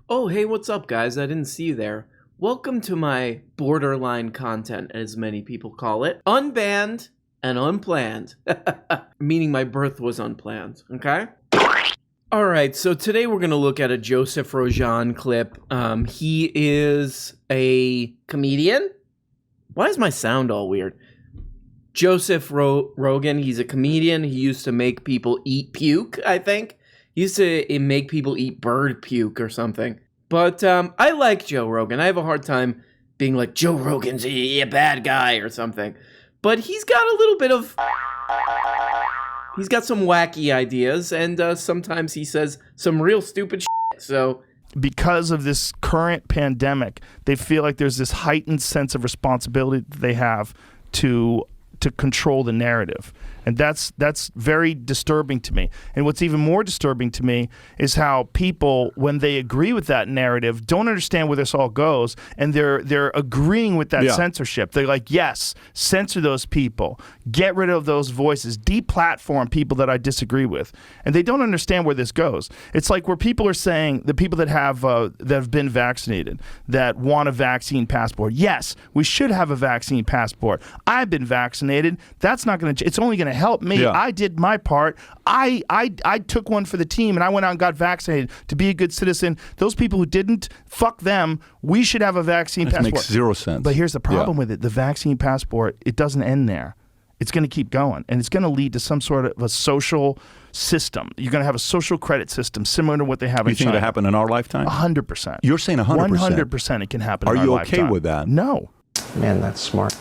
Oh, hey, what's up, guys? I didn't see you there. Welcome to my borderline content, as many people call it. Unbanned and unplanned. Meaning my birth was unplanned, okay? Alright, so today we're going to look at a Joseph Rogan clip. He is a comedian? Why is my sound all weird? Joseph Rogan, he's a comedian. He used to make people eat puke, I think. He used to make people eat bird puke or something. But I like Joe Rogan. I have a hard time being like, Joe Rogan's a bad guy or something. But he's got a little bit of... He's got some wacky ideas, and sometimes he says some real stupid shit, so... Because of this current pandemic, they feel like there's this heightened sense of responsibility that they have to control the narrative. And that's very disturbing to me. And what's even more disturbing to me is how people, when they agree with that narrative, don't understand where this all goes, and they're agreeing with that censorship. They're like, yes, censor those people, get rid of those voices, deplatform people that I disagree with. And they don't understand where this goes. It's like where people are saying, the people that have been vaccinated, that want a vaccine passport. Yes, we should have a vaccine passport. I've been vaccinated. That's not going to. It's only going to help me. I did my part. I took one for the team, and I went out and got vaccinated to be a good citizen. Those people who didn't, fuck them. We should have a vaccine passport. Makes zero sense. But here's the problem with it. The vaccine passport, it doesn't end there. It's going to keep going, and it's going to lead to some sort of a social system. You're going to have a social credit system similar to what they have in China. You think it'll happen in our lifetime? 100%. You're saying 100%? 100% it can happen in our lifetime. Are you okay with that? No. Man, that's smart.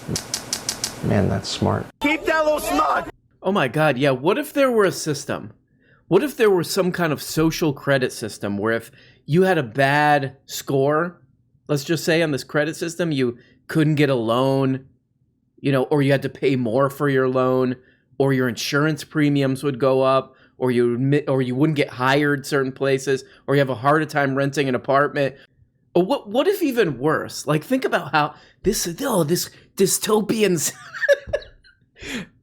Man, that's smart. Keep that little smart. Oh my god, yeah, what if there were a system? What if there were some kind of social credit system where if you had a bad score, let's just say on this credit system, you couldn't get a loan, or you had to pay more for your loan, or your insurance premiums would go up, or you wouldn't get hired certain places, or you have a harder time renting an apartment. Or what if even worse? Like, think about how this dystopian...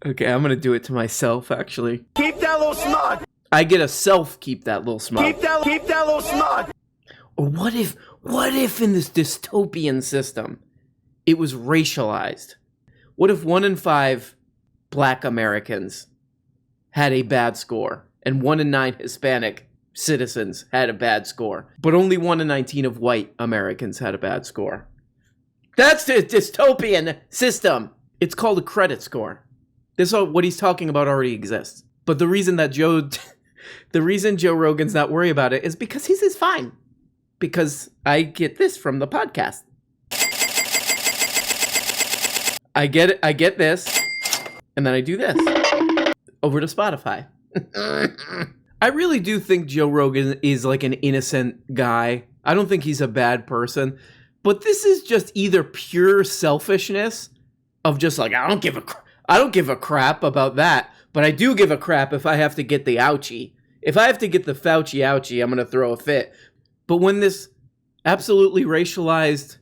Okay, I'm going to do it to myself, actually. Keep that little smart. I get a self keep that little smart. Keep that little smart. Or what if in this dystopian system, it was racialized? What if 1 in 5 black Americans had a bad score, and 1 in 9 Hispanic citizens had a bad score, but only 1 in 19 of white Americans had a bad score? That's the dystopian system. It's called a credit score. This what he's talking about already exists. But the reason Joe Rogan's not worried about it is because his is fine. Because I get this from the podcast. I get this, and then I do this. Over to Spotify. I really do think Joe Rogan is like an innocent guy. I don't think he's a bad person. But this is just either pure selfishness of just like, I don't give a crap about that, but I do give a crap if I have to get the ouchie. If I have to get the Fauci ouchie, I'm going to throw a fit. But when this absolutely racialized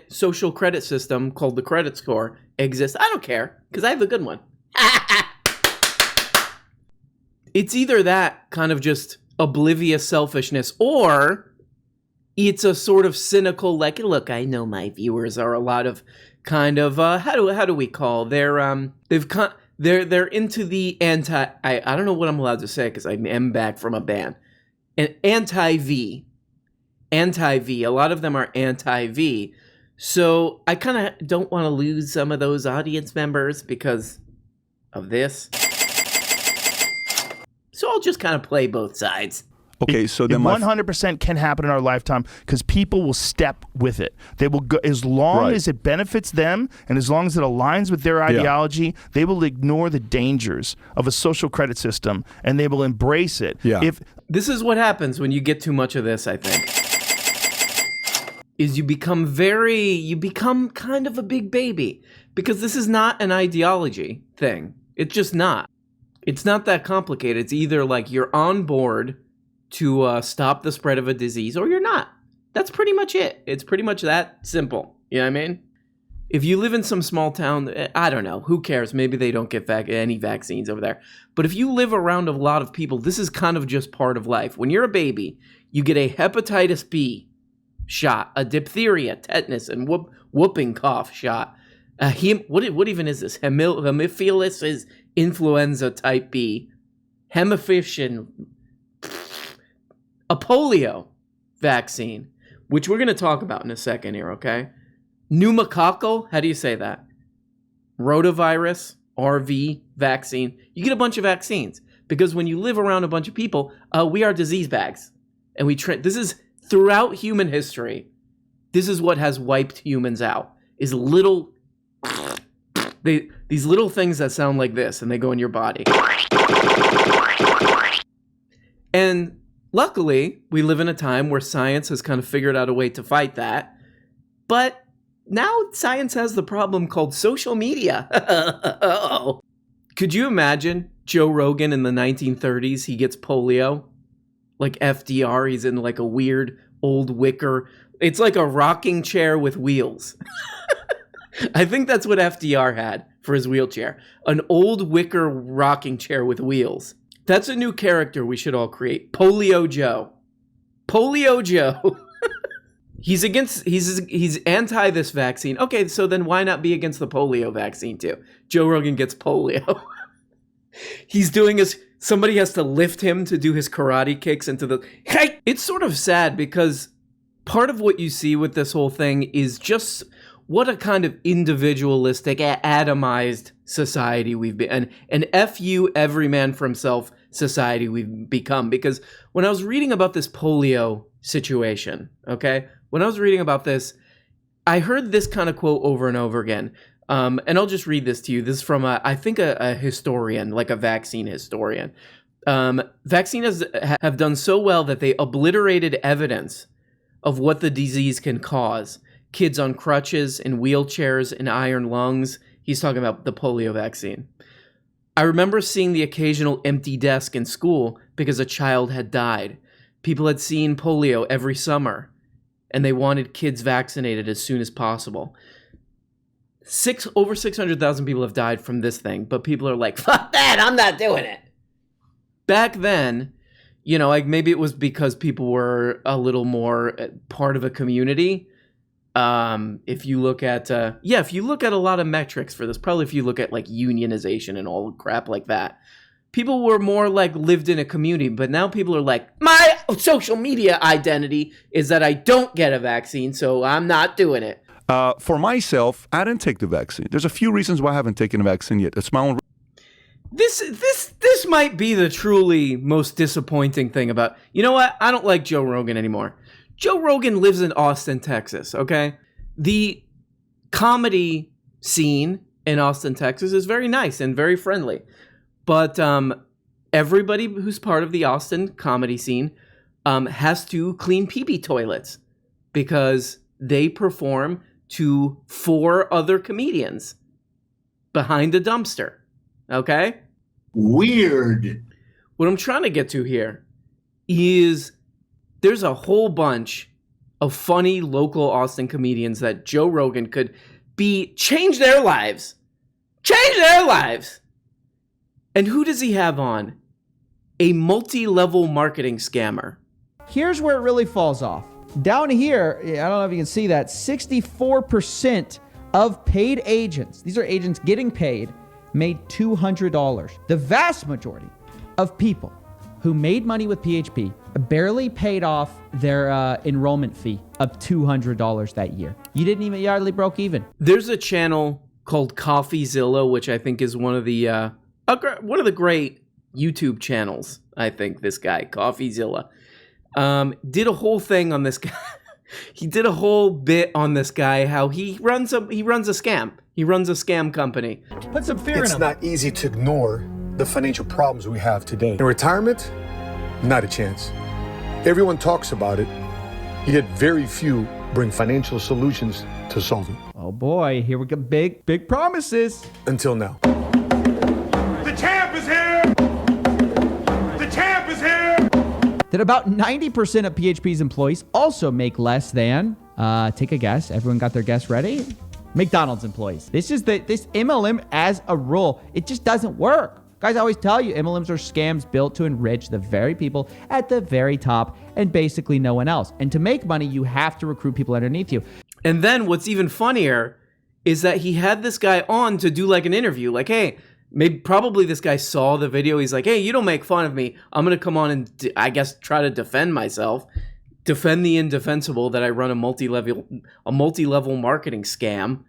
social credit system called the credit score exists, I don't care, because I have a good one. It's either that kind of just oblivious selfishness, or it's a sort of cynical, like, look, I know my viewers are a lot of kind of how do we call they're into the I don't know what I'm allowed to say because I am back from a ban. And anti-V. A lot of them are anti-V. So I kind of don't want to lose some of those audience members because of this. So I'll just kind of play both sides. Okay, so then 100% can happen in our lifetime because people will step with it. They will go as long as it benefits them and as long as it aligns with their ideology. They will ignore the dangers of a social credit system and they will embrace it. This is what happens when you get too much of this, I think. Is you become kind of a big baby because this is not an ideology thing. It's just not. It's not that complicated. It's either like you're on board to stop the spread of a disease, or you're not. That's pretty much it. It's pretty much that simple. You know what I mean? If you live in some small town, I don't know, who cares? Maybe they don't get any vaccines over there. But if you live around a lot of people, this is kind of just part of life. When you're a baby, you get a hepatitis B shot, a diphtheria, tetanus, and whooping cough shot. What even is this? Hemophilus is influenza type B. Hemophilia, a polio vaccine, which we're going to talk about in a second here, okay? Pneumococcal, how do you say that? Rotavirus, RV vaccine. You get a bunch of vaccines because when you live around a bunch of people, we are disease bags. And this is throughout human history. This is what has wiped humans out. Is little these little things that sound like this and they go in your body. And luckily, we live in a time where science has kind of figured out a way to fight that. But now science has the problem called social media. Could you imagine Joe Rogan in the 1930s? He gets polio. Like FDR, he's in like a weird old wicker. It's like a rocking chair with wheels. I think that's what FDR had for his wheelchair. An old wicker rocking chair with wheels. That's a new character we should all create. Polio Joe. Polio Joe. He's anti this vaccine. Okay, so then why not be against the polio vaccine too? Joe Rogan gets polio. He's doing somebody has to lift him to do his karate kicks into the... Hey! It's sort of sad because part of what you see with this whole thing is just what a kind of individualistic, atomized society we've been. An F you, every man for himself society we've become. Because when I was reading about this polio situation, okay? When I was reading about this, I heard this kind of quote over and over again. And I'll just read this to you. This is from, I think, a historian, like a vaccine historian. Vaccines have done so well that they obliterated evidence of what the disease can cause. Kids on crutches, in wheelchairs, in iron lungs. He's talking about the polio vaccine. I remember seeing the occasional empty desk in school because a child had died. People had seen polio every summer, and they wanted kids vaccinated as soon as possible. Over 600,000 people have died from this thing, but people are like, fuck that, I'm not doing it. Back then, like maybe it was because people were a little more part of a community. If you look at a lot of metrics for this, probably if you look at like unionization and all crap like that, people were more like lived in a community. But now people are like, my social media identity is that I don't get a vaccine, so I'm not doing it. For myself, I didn't take the vaccine. There's a few reasons why I haven't taken a vaccine yet. It's my own. This might be the truly most disappointing thing about. You know what? I don't like Joe Rogan anymore. Joe Rogan lives in Austin, Texas. Okay, the comedy scene in Austin, Texas, is very nice and very friendly, but everybody who's part of the Austin comedy scene has to clean pee-pee toilets because they perform to 4 other comedians behind a dumpster. Okay? Weird. What I'm trying to get to here is there's a whole bunch of funny local Austin comedians that Joe Rogan could change their lives. Change their lives. And who does he have on? A multi-level marketing scammer. Here's where it really falls off. Down here, I don't know if you can see that, 64% of paid agents, these are agents getting paid, made $200. The vast majority of people who made money with PHP barely paid off their enrollment fee of $200 that year. You hardly broke even. There's a channel called CoffeeZilla, which I think is one of the great YouTube channels. I think this guy, CoffeeZilla, did a whole thing on this guy. He did a whole bit on this guy, how he runs a scam. He runs a scam company. Put some fear in It's them. not easy to ignore the financial problems we have today. In retirement, not a chance. Everyone talks about it, yet very few bring financial solutions to solve it. Oh boy, here we go. Big promises. Until now. The champ is here! The champ is here! That about 90% of PHP's employees also make less than, take a guess. Everyone got their guess ready? McDonald's employees. This MLM as a rule, it just doesn't work. Guys, I always tell you, MLMs are scams built to enrich the very people at the very top and basically no one else. And to make money, you have to recruit people underneath you. And then what's even funnier is that he had this guy on to do like an interview. Like, hey, probably this guy saw the video. He's like, hey, you don't make fun of me. I'm going to come on and I guess try to defend myself. Defend the indefensible that I run a multi-level marketing scam.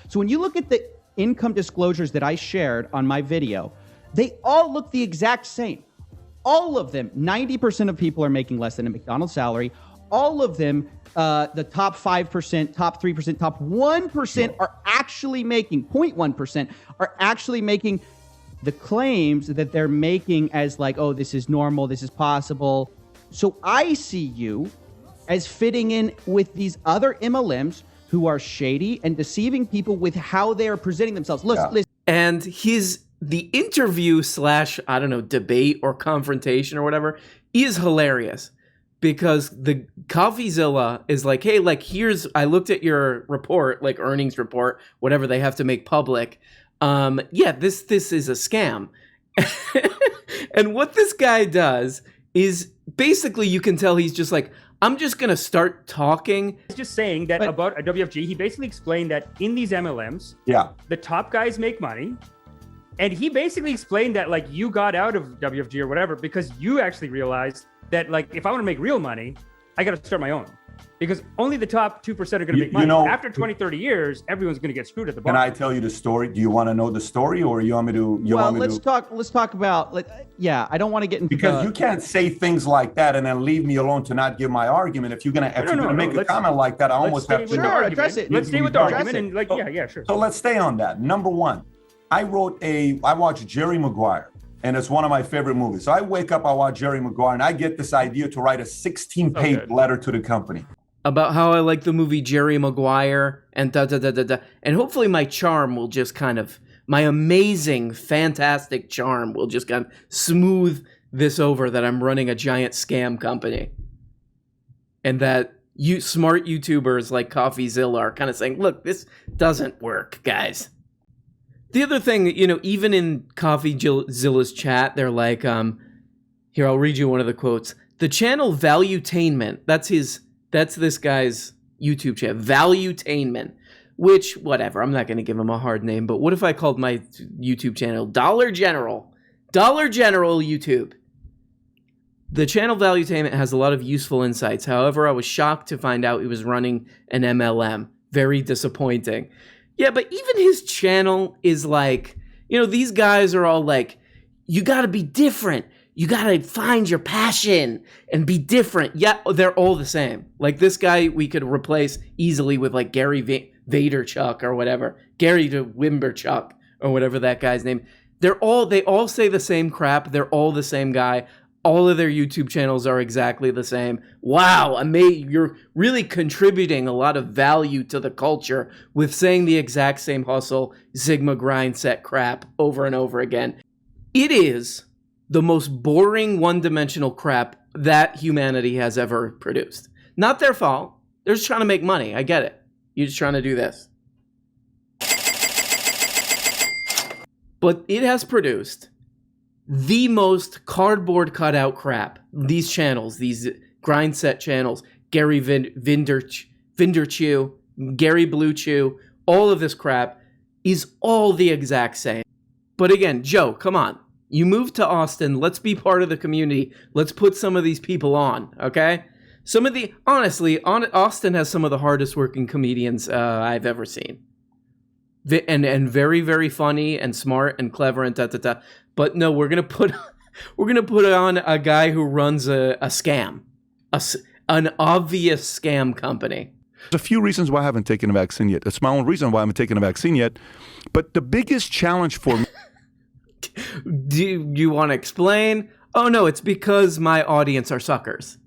So when you look at the income disclosures that I shared on my video, they all look the exact same. All of them, 90% of people are making less than a McDonald's salary. All of them, the top 5%, top 3%, top 1% are actually making, 0.1% are actually making the claims that they're making as like, oh, this is normal, this is possible. So I see you as fitting in with these other MLMs who are shady and deceiving people with how they are presenting themselves. Listen. And the interview / I don't know, debate or confrontation or whatever is hilarious because the CoffeeZilla is like, hey, like I looked at your report, like earnings report, whatever they have to make public. This is a scam. And what this guy does is basically you can tell he's just like, I'm just going to start talking. He's just saying that about a WFG. He basically explained that in these MLMs, the top guys make money. And he basically explained that like you got out of WFG or whatever because you actually realized that like if I want to make real money, I got to start my own. Because only the top 2% are going to make money. After 20, 30 years, everyone's going to get screwed at the bottom. Can I tell you the story? Do you want to know the story or you want me to? Let's talk about, I don't want to get into because you can't say things like that and then leave me alone to not give my argument. If you're going to make a comment like that, I almost have to. Sure, address it. Let's stay with the argument and sure. So let's stay on that. Number one, I watched Jerry Maguire. And it's one of my favorite movies. So I wake up, I watch Jerry Maguire, and I get this idea to write a 16-page letter to the company. About how I like the movie Jerry Maguire and da-da-da-da-da. And hopefully my charm will just my amazing, fantastic charm will just kind of smooth this over that I'm running a giant scam company. And that smart YouTubers like CoffeeZilla are kind of saying, look, this doesn't work, guys. The other thing, even in CoffeeZilla's chat, they're like, here, I'll read you one of the quotes. The channel Valuetainment, that's this guy's YouTube channel, Valuetainment, which, whatever, I'm not going to give him a hard name, but what if I called my YouTube channel Dollar General YouTube? The channel Valuetainment has a lot of useful insights. However, I was shocked to find out he was running an MLM. Very disappointing. Yeah, but even his channel is like, these guys are all like, you got to be different. You got to find your passion and be different. Yeah, they're all the same. Like this guy we could replace easily with like Gary Vaynerchuk or whatever. Gary Wimberchuk or whatever that guy's name. They all say the same crap. They're all the same guy. All of their YouTube channels are exactly the same. Wow, you're really contributing a lot of value to the culture with saying the exact same hustle, Sigma grind set crap over and over again. It is the most boring one-dimensional crap that humanity has ever produced. Not their fault. They're just trying to make money. I get it. You're just trying to do this. But it has produced the most cardboard cutout crap. These channels, these grind set channels, Gary Vaynerchuk, Gary Blue Chew, all of this crap is all the exact same. But again, Joe, come on. You moved to Austin. Let's be part of the community. Let's put some of these people on, okay? Austin has some of the hardest working comedians I've ever seen. And very, very funny and smart and clever and da-da-da. But no, we're gonna put on a guy who runs a scam, an obvious scam company. There's a few reasons why I haven't taken a vaccine yet. It's my own reason why I haven't taken a vaccine yet. But the biggest challenge for me... Do you want to explain? Oh, no, it's because my audience are suckers.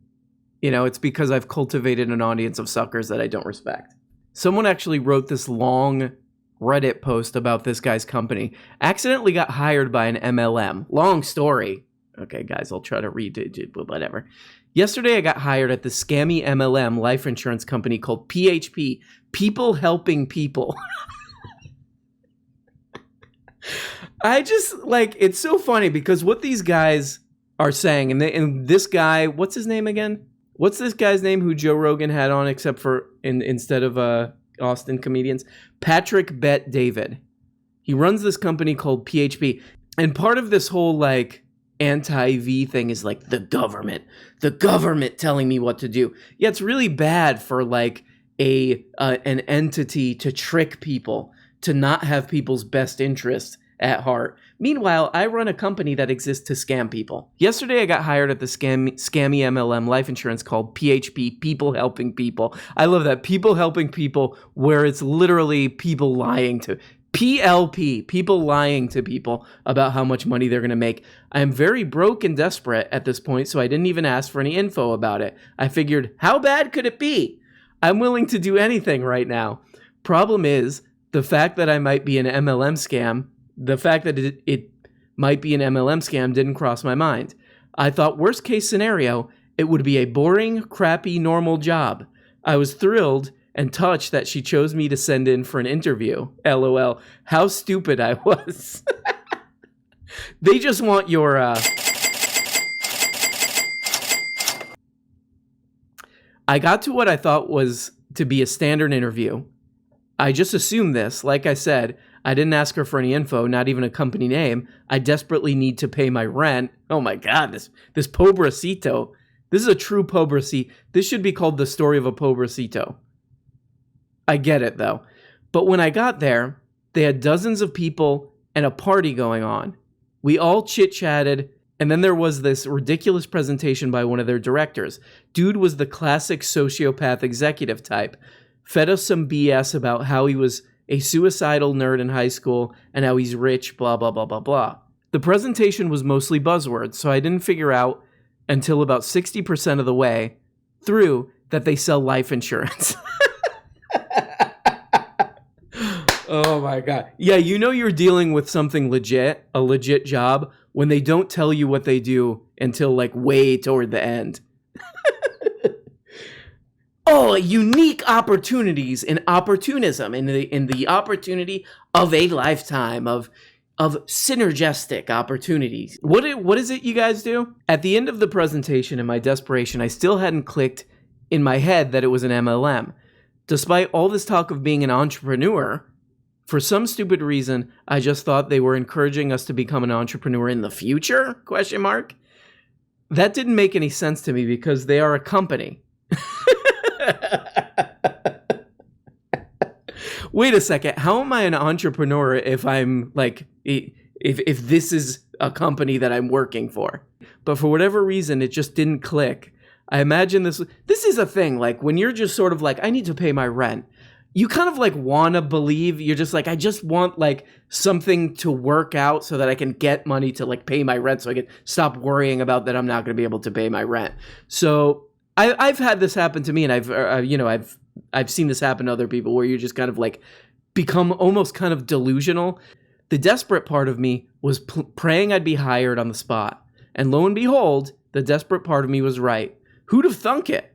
It's because I've cultivated an audience of suckers that I don't respect. Someone actually wrote this long Reddit post about this guy's company. Accidentally got hired by an MLM. Long story. Okay, guys, I'll try to read it, but whatever. Yesterday, I got hired at the scammy MLM life insurance company called PHP, People Helping People. I just, like, it's so funny because what these guys are saying, and this guy, what's his name again? What's this guy's name who Joe Rogan had on except for instead of Austin comedians? Patrick Bet David. He runs this company called PHP. And part of this whole, like, anti-V thing is like the government telling me what to do. Yeah, it's really bad for like an entity to trick people, to not have people's best interests at heart. Meanwhile, I run a company that exists to scam people. Yesterday, I got hired at the scammy MLM life insurance called PHP, People Helping People. I love that. People Helping People, where it's literally people lying to PLP, people lying to people about how much money they're going to make. I'm very broke and desperate at this point, so I didn't even ask for any info about it. I figured, how bad could it be? I'm willing to do anything right now. Problem is, the fact that I might be an MLM scam, the fact that it might be an MLM scam didn't cross my mind. I thought worst case scenario, it would be a boring, crappy, normal job. I was thrilled and touched that she chose me to send in for an interview. LOL. How stupid I was. They just want your... I got to what I thought was to be a standard interview. I just assumed this. Like I said, I didn't ask her for any info, not even a company name. I desperately need to pay my rent. Oh my God, this pobrecito. This is a true pobrecito. This should be called the story of a pobrecito. I get it, though. But when I got there, they had dozens of people and a party going on. We all chit-chatted, and then there was this ridiculous presentation by one of their directors. Dude was the classic sociopath executive type. Fed us some BS about how he was a suicidal nerd in high school and how he's rich, blah, blah, blah, blah, blah. The presentation was mostly buzzwords, so I didn't figure out until about 60% of the way through that they sell life insurance. Oh my God. Yeah, you know you're dealing with something legit, a legit job, when they don't tell you what they do until like way toward the end. Oh, unique opportunities in opportunism, in the opportunity of a lifetime of synergistic opportunities. What is it you guys do? At the end of the presentation, in my desperation, I still hadn't clicked in my head that it was an MLM. Despite all this talk of being an entrepreneur, for some stupid reason, I just thought they were encouraging us to become an entrepreneur in the future? Question mark. That didn't make any sense to me because they are a company. Wait a second. How am I an entrepreneur if I'm like, if this is a company that I'm working for? But for whatever reason, it just didn't click. I imagine this is a thing. Like when you're just sort of like, I need to pay my rent. You kind of like want to believe, you're just like, I just want like something to work out so that I can get money to like pay my rent so I can stop worrying about that I'm not going to be able to pay my rent. So I've had this happen to me, and I've seen this happen to other people where you just kind of like become almost kind of delusional. The desperate part of me was praying I'd be hired on the spot. And lo and behold, the desperate part of me was right. Who'd have thunk it?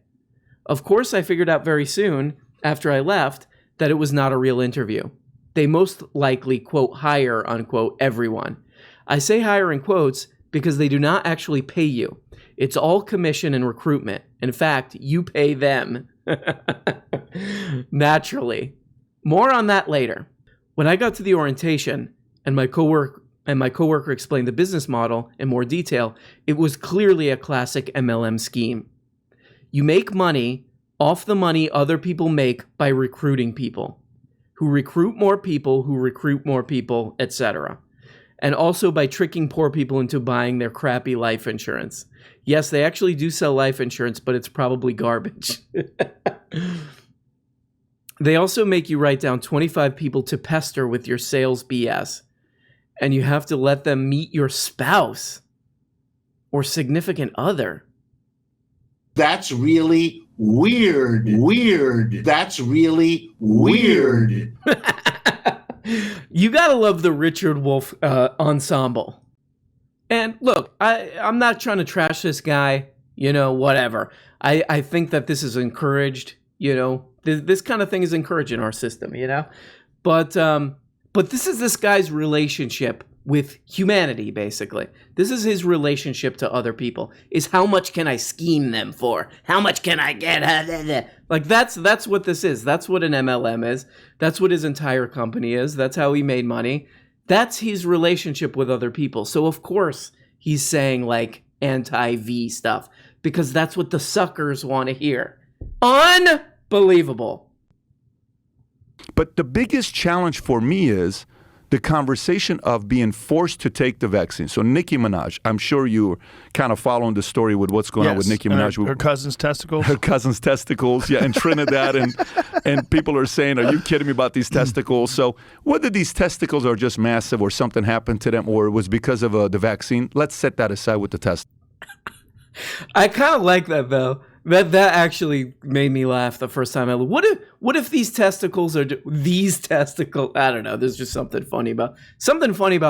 Of course, I figured out very soon after I left that it was not a real interview. They most likely, quote, hire, unquote, everyone. I say hire in quotes because they do not actually pay you. It's all commission and recruitment. In fact, you pay them. Naturally. More on that later. When I got to the orientation and my coworker explained the business model in more detail, it was clearly a classic MLM scheme. You make money off the money other people make by recruiting people, who recruit more people, etc. And also by tricking poor people into buying their crappy life insurance. Yes, they actually do sell life insurance, but it's probably garbage. They also make you write down 25 people to pester with your sales BS, and you have to let them meet your spouse or significant other. That's really weird. That's really weird. You gotta love the Richard Wolf ensemble. And look, I'm not trying to trash this guy. whatever. I think that this is encouraged, this kind of thing is encouraged in our system, but this is this guy's relationship with humanity, basically. This is his relationship to other people, is how much can I scheme them for? How much can I get? Like, that's what this is. That's what an MLM is. That's what his entire company is. That's how he made money. That's his relationship with other people. So, of course, he's saying, like, anti-V stuff, because that's what the suckers want to hear. Unbelievable. But the biggest challenge for me is the conversation of being forced to take the vaccine. So Nicki Minaj, I'm sure you're kind of following the story with what's going on with Nicki Minaj. Her cousin's testicles? Her cousin's testicles, yeah, in Trinidad. and people are saying, are you kidding me about these testicles? So whether these testicles are just massive or something happened to them or it was because of the vaccine, let's set that aside with the test. I kind of like that, though. That actually made me laugh the first time. What if these testicles are these testicles? I don't know. There's just something funny about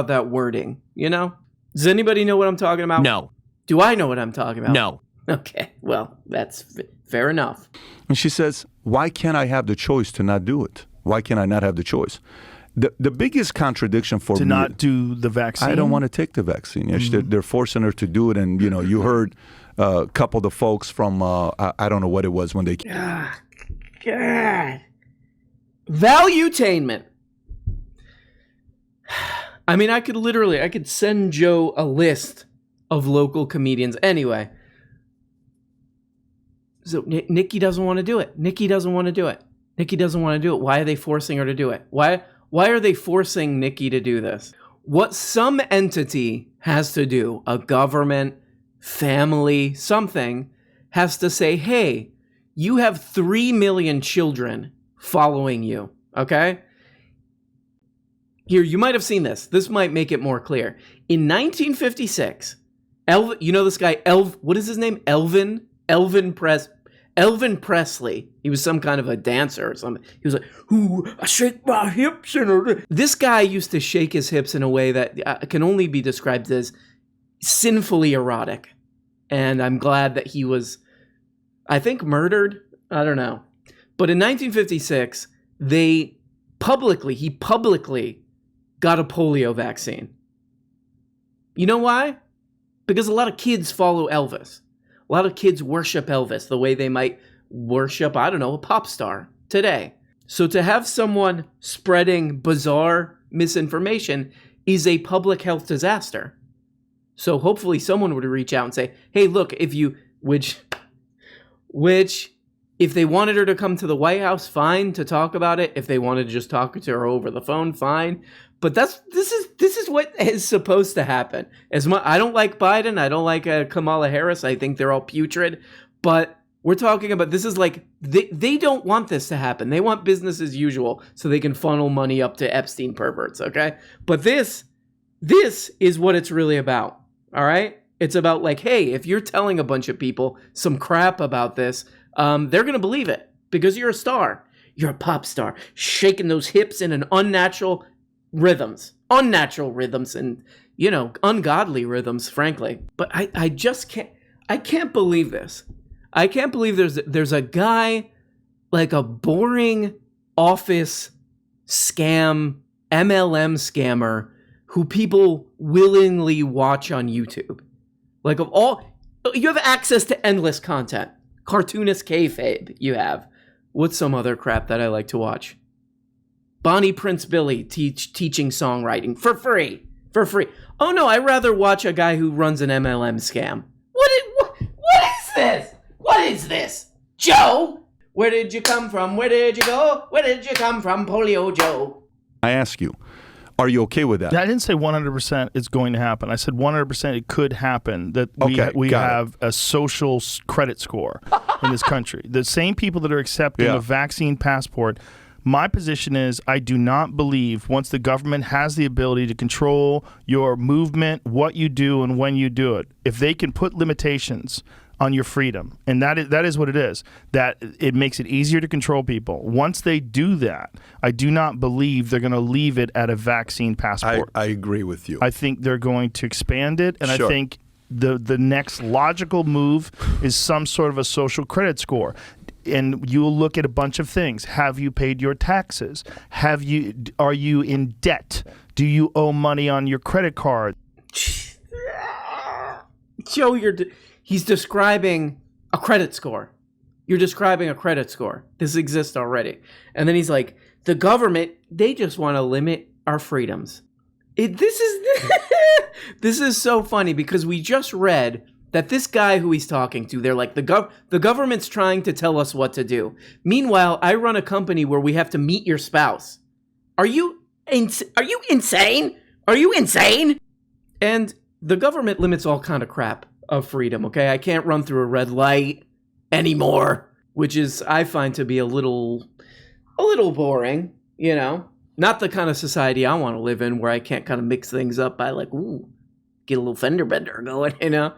that wording. Does anybody know what I'm talking about? No. Do I know what I'm talking about? No. Okay. Well, that's fair enough. And she says, "Why can't I have the choice to not do it? Why can't I not have the choice?" The biggest contradiction for me to not do the vaccine. I don't want to take the vaccine. Mm-hmm. They're forcing her to do it, and you heard. A couple of the folks from, I don't know what it was when they... God. Valuetainment. I mean, I could send Joe a list of local comedians. Anyway. So Nikki doesn't want to do it. Nikki doesn't want to do it. Why are they forcing her to do it? Why are they forcing Nikki to do this? What some entity has to do, a government, family, something, has to say, hey, you have 3 million children following you, okay? Here, you might have seen this. This might make it more clear. In 1956, this guy, what is his name? Elvin Presley. He was some kind of a dancer or something. He was like, "Ooh, I shake my hips." This guy used to shake his hips in a way that can only be described as sinfully erotic. And I'm glad that he was, I think, murdered. I don't know. But in 1956, he publicly got a polio vaccine. You know why? Because a lot of kids follow Elvis. A lot of kids worship Elvis the way they might worship, I don't know, a pop star today. So to have someone spreading bizarre misinformation is a public health disaster. So hopefully someone would reach out and say, hey, look, if they wanted her to come to the White House, fine, to talk about it. If they wanted to just talk to her over the phone, fine. But this is what is supposed to happen. I don't like Biden. I don't like Kamala Harris. I think they're all putrid. But we're talking about, this is like, they don't want this to happen. They want business as usual so they can funnel money up to Epstein perverts, okay? But this is what it's really about. All right? It's about like, hey, if you're telling a bunch of people some crap about this, they're going to believe it because you're a star. You're a pop star, shaking those hips in an unnatural rhythms and, ungodly rhythms, frankly. But I just can't believe this. I can't believe there's a guy, like a boring office scam, MLM scammer, who people willingly watch on YouTube. Like, you have access to endless content. Cartoonist kayfabe, you have. What's some other crap that I like to watch? Bonnie Prince Billy teaching songwriting for free. Oh no, I'd rather watch a guy who runs an MLM scam. What is this? What is this? Joe? Where did you come from? Where did you go? Where did you come from, Polio Joe? I ask you, are you okay with that? I didn't say 100% it's going to happen. I said 100% it could happen, that we have a social credit score in this country. The same people that are accepting a vaccine passport, my position is I do not believe once the government has the ability to control your movement, what you do, and when you do it, if they can put limitations on your freedom, and that is what it is, that it makes it easier to control people. Once they do that, I do not believe they're going to leave it at a vaccine passport. I agree with you. I think they're going to expand it, and I think the next logical move is some sort of a social credit score. And you'll look at a bunch of things. Have you paid your taxes? Are you in debt? Do you owe money on your credit card? Joe, he's describing a credit score. You're describing a credit score. This exists already. And then he's like, the government, they just want to limit our freedoms. This is so funny because we just read that this guy who he's talking to, they're like, the government's trying to tell us what to do. Meanwhile, I run a company where we have to meet your spouse. Are you insane? Are you insane? And the government limits all kind of crap of freedom, okay? I can't run through a red light anymore, which is, I find to be a little boring, you know? Not the kind of society I want to live in where I can't kind of mix things up by like, ooh, get a little fender bender going, you know?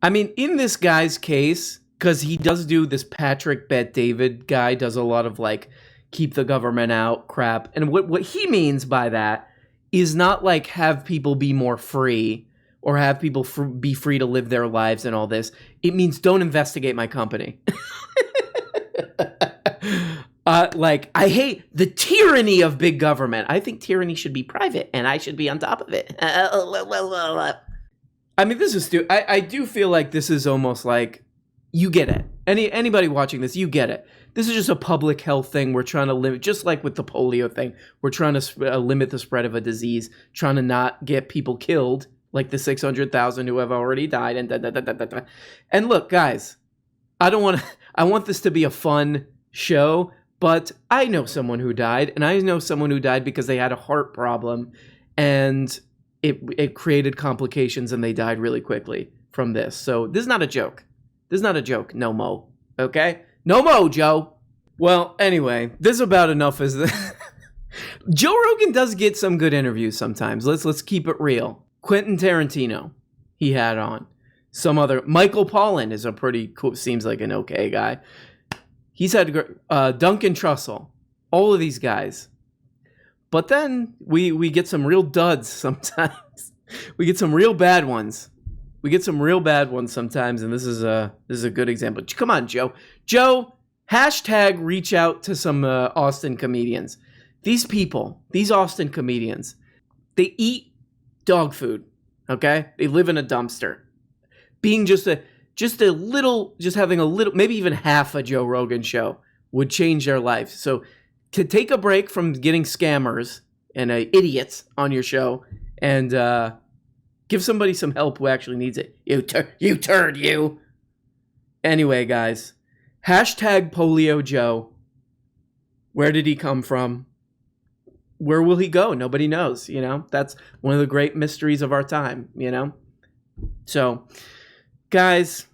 I mean, in this guy's case, because he does do this Patrick Bet-David guy, does a lot of like, keep the government out crap. And what he means by that is not like have people be more free or have people be free to live their lives and all this. It means don't investigate my company. Like, I hate the tyranny of big government. I think tyranny should be private and I should be on top of it. I mean, this is stupid. I do feel like this is almost like, you get it. Anybody watching this, you get it. This is just a public health thing. We're trying to limit, just like with the polio thing, we're trying to limit the spread of a disease, trying to not get people killed, like the 600,000 who have already died. And look, guys, I want this to be a fun show, but I know someone who died, and I know someone who died because they had a heart problem, and it created complications, and they died really quickly from this. So this is not a joke. This is not a joke. No mo. Okay? No mo, Joe. Well, anyway, this is about enough as the Joe Rogan does get some good interviews sometimes. Let's keep it real. Quentin Tarantino, he had on. Some other Michael Pollan is a pretty cool, seems like an okay guy. He's had Duncan Trussell, all of these guys. But then we get some real duds sometimes. We get some real bad ones. We get some real bad ones sometimes, and this is a good example. Come on, Joe. Joe, hashtag reach out to some Austin comedians. These people, these Austin comedians, they eat dog food, okay? They live in a dumpster. Being just having a little, maybe even half a Joe Rogan show would change their life. So to take a break from getting scammers and idiots on your show and give somebody some help who actually needs it. You turd, you. Anyway, guys, hashtag Polio Joe. Where did he come from? Where will he go? Nobody knows, you know? That's one of the great mysteries of our time, you know? So, guys,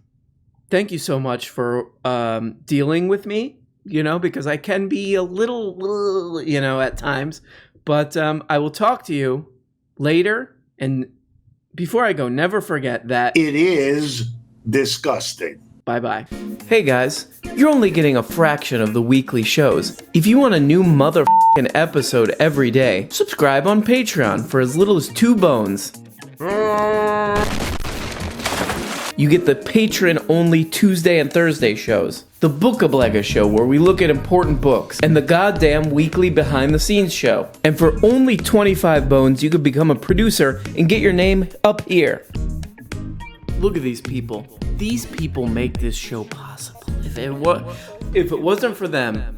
thank you so much for dealing with me, you know, because I can be a little, you know, at times. But I will talk to you later. And before I go, never forget that it is disgusting. Bye-bye. Hey guys, you're only getting a fraction of the weekly shows. If you want a new motherfucking episode every day, subscribe on Patreon for as little as 2 bones. You get the patron-only Tuesday and Thursday shows, the Bookablega show where we look at important books, and the goddamn weekly behind-the-scenes show. And for only 25 bones, you could become a producer and get your name up here. Look at these people. These people make this show possible. If it wasn't for them,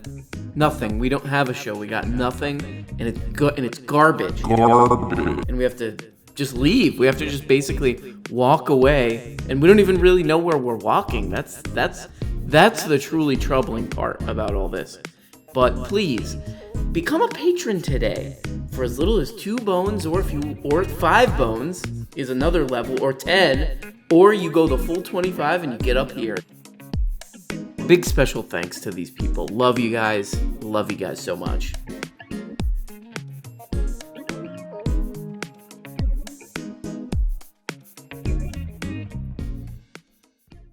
nothing. We don't have a show. We got nothing, and it's garbage. And we have to just leave. We have to just basically walk away, and we don't even really know where we're walking. That's the truly troubling part about all this. But please, become a patron today for as little as 2 bones, or 5 bones is another level, or 10, or you go the full 25 and you get up here. Big special thanks to these people. Love you guys. Love you guys so much.